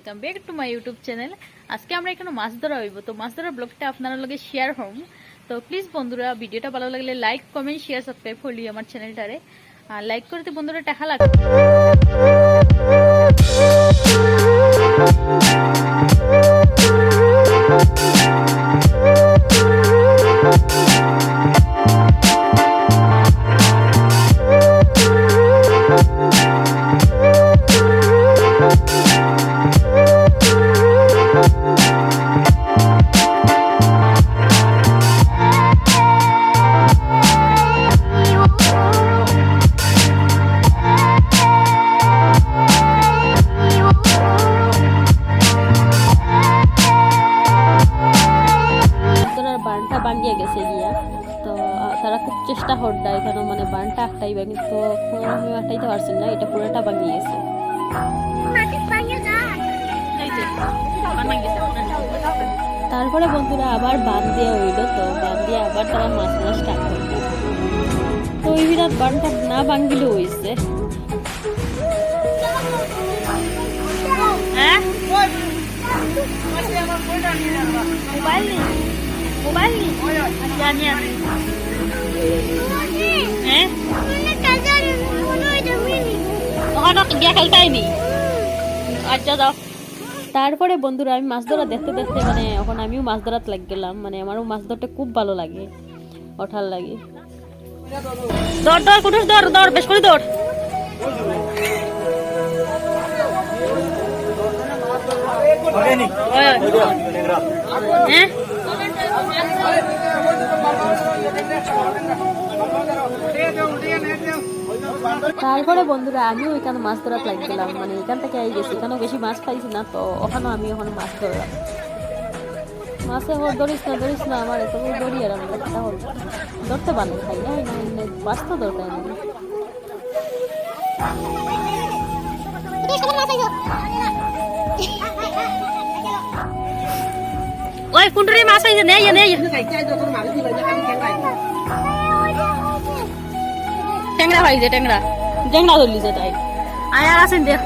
Welcome back to my YouTube channel. আজকে আমরা এখানে মাছ ধরা হইব, তো মাছ ধরা ব্লগটা আপনারা লগে শেয়ার হম। তো প্লিজ বন্ধুরা ভিডিওটা ভালো লাগলে লাইক কমেন্ট শেয়ার সাবস্ক্রাইব করলি আমার চ্যানেলটারে। আর লাইক করতে বন্ধুরা টাকা লাগবে। বানটা ভাঙিয়ে গেছে গিয়া, তো তারা খুব চেষ্টা করডা এখানে মানে বানটা আটটাইবা, কিন্তু আমি আটটাইতে পারছেন না, এটা পুরোটা ভাঙিয়ে গেছে। তারপরে বন্ধুরা আবার বান দিয়ে হইল, তো বান দিয়ে আবার তারা মাছ ধরা স্টার্ট করলো। তো এই বিরাট বানটা না ভাঙিলে হয়েছে। মোবাইল নি জানিয়া হ্যাঁ ওখানে গিয়া খেলতাইনি। আচ্ছা যাও। তারপরে বন্ধুরা আমি মাছ ধরা দেখতে দেখতে মানে এখন আমিও মাছ ধরাত লাগ গেলাম, মানে আমারও মাছ ধরতে খুব ভালো লাগে, ওঠার লাগে। দৌড় দৌড় কুটুস দৌড় দৌড় বেশ করে দৌড়। তারপরে বন্ধুরা আমিও এখানে মাছ ধরাত লাগছিলাম, মানে এখান থেকে আই গেছি, এখানেও বেশি মাছ পাইছি না, তো ওখানেও আমি ওখানে মাছ ধরলাম। মাছে ধরিস না আমার এত দড়ি আর আমি ধরতে পারলে খাই না, মাছ তো দরকার নেই। ওই কুন্ডুরি মাছ আইছে নেই ট্যাংরা পাইছে, ট্যাংরা ধরলি যে তাই আয় আর আছেন দেখ।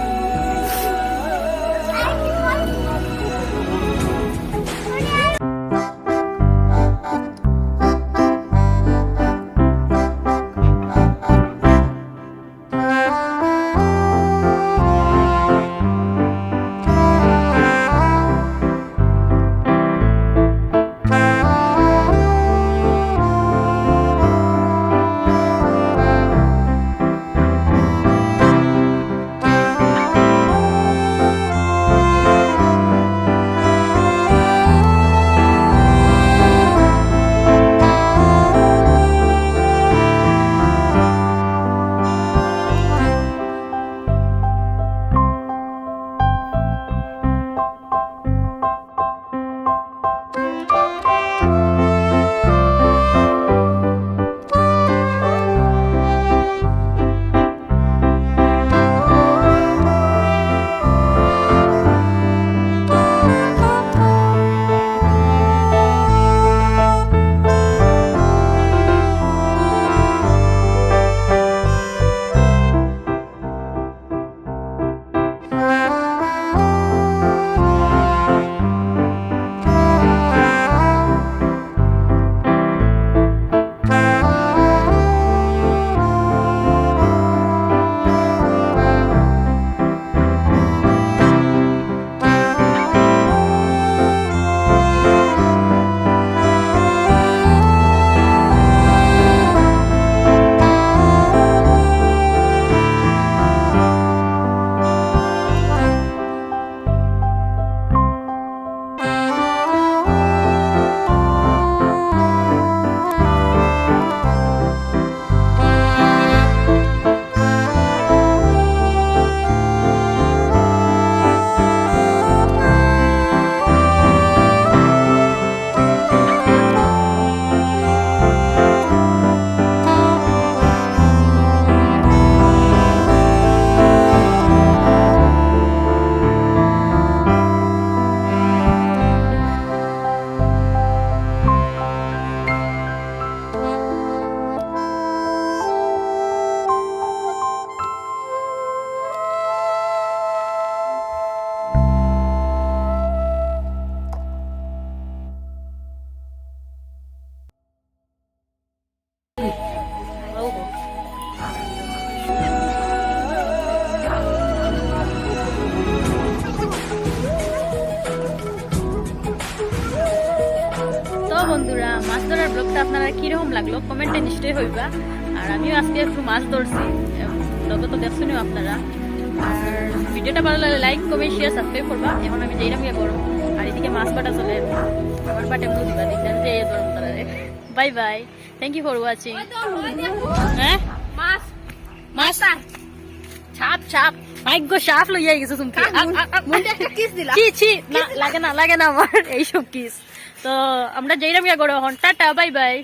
ব্লগটা আপনারা কিরকম লাগলো কমেন্টে নিশ্চয়ই হইবা। আর আমিও আজকে একটু মাছ ধরছি, ব্লগে তো দেখছেনও আপনারা। আর ভিডিওটা ভালো লাগলে লাইক কমেন্ট শেয়ার সাবস্ক্রাইব করবা। এখন আমি যেইরাম ইয়ে করো, আর এদিকে মাছ বাটা চলে, আমার বাটে মুখ দিবা দেখেন যে এই ধরুন তারা। Bye bye, thank you for watching. হ্যাঁ মাছ মাছ ছাপ ছাপ ভাগ্য সাপ লইয়া গেছো তুমি। লাগে না আমার এইসব কিস। তো আমরা যেইরাম ইয়া করো এখন টাটা বাই বাই।